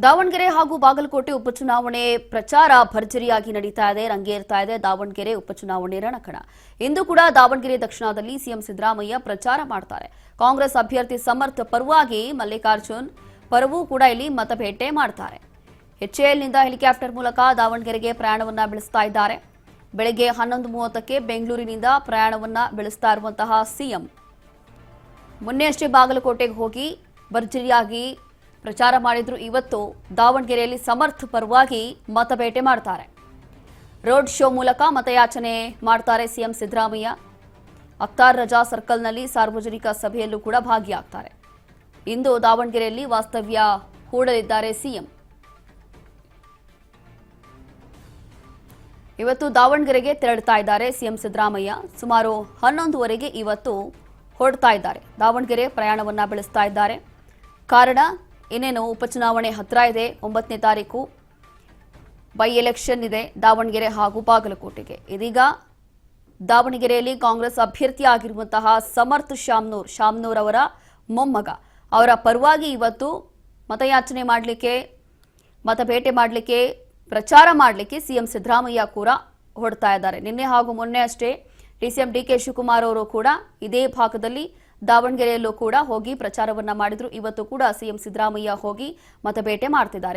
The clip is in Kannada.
ದಾವಣಗೆರೆ ಹಾಗೂ ಬಾಗಲಕೋಟೆ ಉಪಚುನಾವಣೆ ಪ್ರಚಾರ ಭರ್ಜರಿಯಾಗಿ ನಡೀತಾ ಇದೆ, ರಂಗೇರ್ತಾ ಇದೆ. ದಾವಣಗೆರೆ ಉಪಚುನಾವಣೆ ರಣಕಣ. ಇಂದು ಕೂಡ ದಾವಣಗೆರೆ ದಕ್ಷಿಣದಲ್ಲಿ ಸಿಎಂ ಸಿದ್ದರಾಮಯ್ಯ ಪ್ರಚಾರ ಮಾಡ್ತಾರೆ. ಕಾಂಗ್ರೆಸ್ ಅಭ್ಯರ್ಥಿ ಸಮರ್ಥ ಪರವಾಗಿ ಮಲ್ಲಿಕಾರ್ಜುನ್ ಪರವೂ ಕೂಡ ಇಲ್ಲಿ ಮತಬೇಟೆ ಮಾಡ್ತಾರೆ. ಎಚ್ಎಎಲ್ನಿಂದ ಹೆಲಿಕಾಪ್ಟರ್ ಮೂಲಕ ದಾವಣಗೆರೆಗೆ ಪ್ರಯಾಣವನ್ನ ಬೆಳೆಸ್ತಾ ಇದ್ದಾರೆ. ಬೆಳಗ್ಗೆ 11:30ಕ್ಕೆ ಬೆಂಗಳೂರಿನಿಂದ ಪ್ರಯಾಣವನ್ನ ಬೆಳೆಸ್ತಾ ಇರುವಂತಹ ಸಿಎಂ ಮೊನ್ನೆಯಷ್ಟೇ ಬಾಗಲಕೋಟೆಗೆ ಹೋಗಿ ಭರ್ಜರಿಯಾಗಿ ಪ್ರಚಾರ ಮಾಡಿದ್ರು. ಇವತ್ತು ದಾವಣಗೆರೆಯಲ್ಲಿ ಸಮರ್ಥ ಪರವಾಗಿ ಮತಬೇಟೆ ಮಾಡ್ತಾರೆ. ರೋಡ್ ಶೋ ಮೂಲಕ ಮತಯಾಚನೆ ಮಾಡ್ತಾರೆ ಸಿಎಂ ಸಿದ್ದರಾಮಯ್ಯ. ಅಖ್ತಾರ್ ರಜಾ ಸರ್ಕಲ್ನಲ್ಲಿ ಸಾರ್ವಜನಿಕ ಸಭೆಯಲ್ಲೂ ಕೂಡ ಭಾಗಿಯಾಗ್ತಾರೆ. ಇಂದು ದಾವಣಗೆರೆಯಲ್ಲಿ ವಾಸ್ತವ್ಯ ಹೂಡಲಿದ್ದಾರೆ ಸಿಎಂ. ಇವತ್ತು ದಾವಣಗೆರೆಗೆ ತೆರಳುತ್ತಾ ಇದ್ದಾರೆ ಸಿಎಂ ಸಿದ್ದರಾಮಯ್ಯ. ಸುಮಾರು 11:15ಗೆ ಇವತ್ತು ಹೊರಡ್ತಾ ಇದ್ದಾರೆ. ದಾವಣಗೆರೆ ಪ್ರಯಾಣವನ್ನ ಬೆಳೆಸ್ತಾ ಇದ್ದಾರೆ. ಕಾರಣ ಇನ್ನೇನು ಉಪಚುನಾವಣೆ ಹತ್ರ ಇದೆ. 9ನೇ ತಾರೀಕು ಬೈ ಎಲೆಕ್ಷನ್ ಇದೆ ದಾವಣಗೆರೆ ಹಾಗೂ ಬಾಗಲಕೋಟೆಗೆ. ಇದೀಗ ದಾವಣಗೆರೆಯಲ್ಲಿ ಕಾಂಗ್ರೆಸ್ ಅಭ್ಯರ್ಥಿಯಾಗಿರುವಂತಹ ಸಮರ್ಥ ಶಾಮ್ನೂರ್ ಅವರ ಮೊಮ್ಮಗ ಅವರ ಪರವಾಗಿ ಇವತ್ತು ಮತಯಾಚನೆ ಮಾಡಲಿಕ್ಕೆ, ಮತಬೇಟೆ ಮಾಡಲಿಕ್ಕೆ, ಪ್ರಚಾರ ಮಾಡಲಿಕ್ಕೆ ಸಿಎಂ ಸಿದ್ದರಾಮಯ್ಯ ಕೂಡ ಹೊರಡ್ತಾ ಇದ್ದಾರೆ. ನಿನ್ನೆ ಹಾಗೂ ಮೊನ್ನೆ ಅಷ್ಟೇ ಡಿಸಿಎಂ ಡಿಕೆ ಶಿವಕುಮಾರ್ ಅವರು ಕೂಡ ಇದೇ ಭಾಗದಲ್ಲಿ ದಾವಣಗೆರೆಯಲ್ಲೂ ಕೂಡ ಹೋಗಿ ಪ್ರಚಾರವನ್ನ ಮಾಡಿದ್ರು. ಇವತ್ತು ಕೂಡ ಸಿಎಂ ಸಿದ್ದರಾಮಯ್ಯ ಹೋಗಿ ಮತಬೇಟೆ ಮಾಡ್ತಿದ್ದಾರೆ.